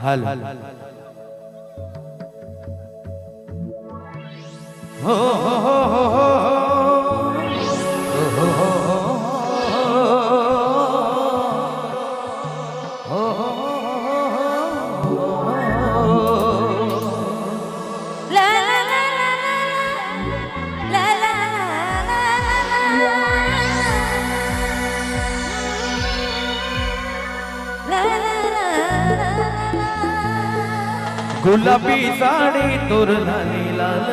हाल हो गुलाबी साड़ी तोर लाली लाल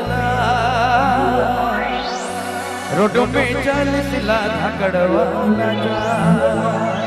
रोडों पे चल सिला धकड़वाना जा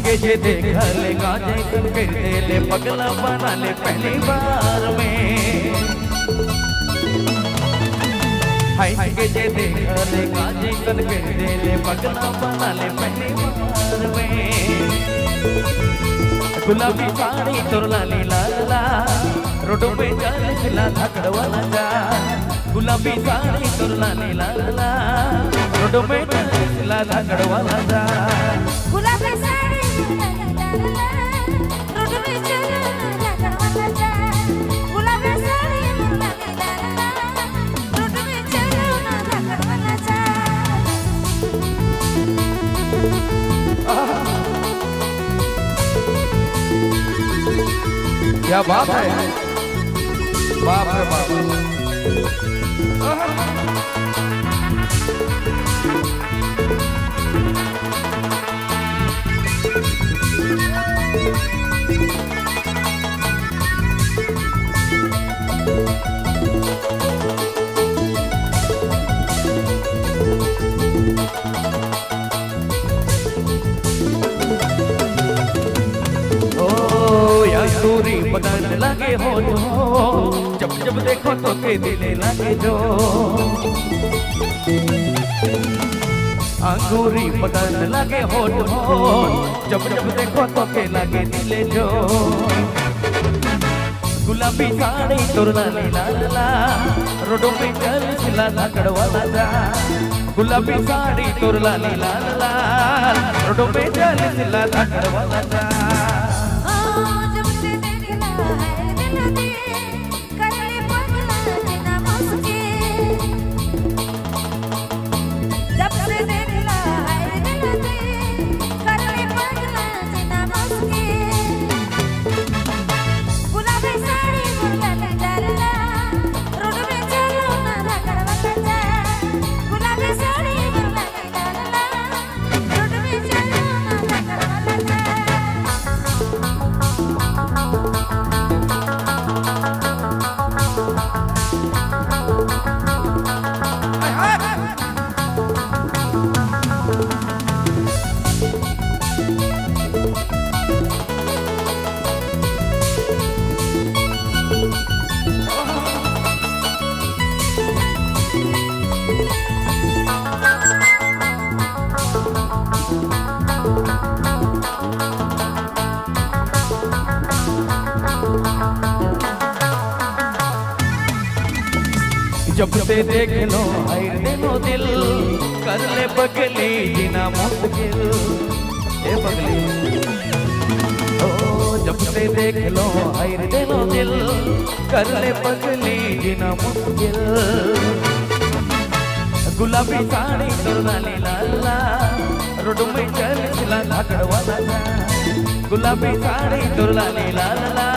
के जे देख ले गाजे कर दे ले पगला बना ले पहली बार में हाय के जे देख ले गाजे कर दे ले पगला बना ले पहली बार में गुलाबी साड़ी तोर लाली लाला रोडों पे चल सिला धकड़वाना जा गुलाबी साड़ी तोर लाली लाला रोडों पे चल सिला धकड़वाना जा गुलाबी साड़ी रोड पे चलो धकड़वाना जा गुलाबी साड़ी रोड पे चलो धकड़वाना जा क्या बात है बाप रे बाप दूरी बदल लगे हो जो जब जब देखो तो के दिले लगे जो अंगूरी बदल लगे हो जब जब देखो तो के लगे दिले जो गुलाबी साड़ी तोर लाली लाला रोडों पे चल सिला धकड़वाना जा गुलाबी साड़ी तोर लाली लाला रोडों पे चल सिला धकड़वाना जा जब से देख लो हाय दिलो दिल कर ले बगली जीना मुश्किल ए बगली ओ जब से देख लो हायर दिलो दिल कर ले पगली जीना मुश्किल गुलाबी साड़ी तोर लाली लाला रोड में चल सिला धाकड़ वाला जा गुलाबी साड़ी तोर लाली लाला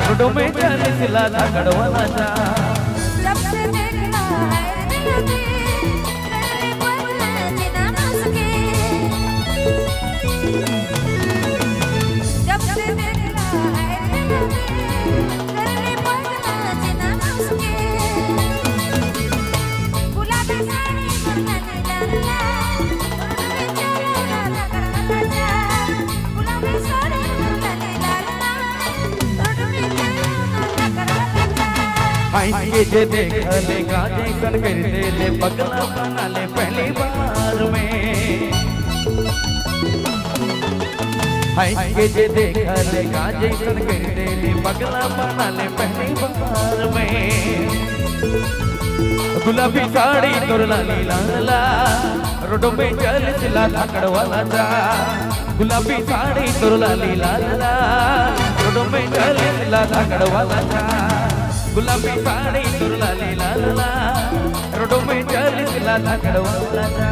रोड में चल सिला धाकड़ वाला जा जब से देखना है दिल में तेरे बगल जीना मुश्किल जब से देखना है दिल में तेरे बगल जीना मुश्किल गुलाबी साड़ी गुलाबी लाला गुलाबी साड़ी गुलाबी लाला हाय ये जे देख ले गाजे कर दे ले पगला बना ले पहली बार में हाय ये जे देख ले गाजे कर दे ले पगला बना ले पहली बार में गुलाबी साड़ी तोर लाली लाला रोडों पे चल सिला धाकड़ वाला जा गुलाबी साड़ी तोर लाली लाला रोडों पे चल सिला धाकड़ वाला जा गुलाबी साड़ी तोर लाली लाला रोडों पे चल सिला धाकड़ वाला जा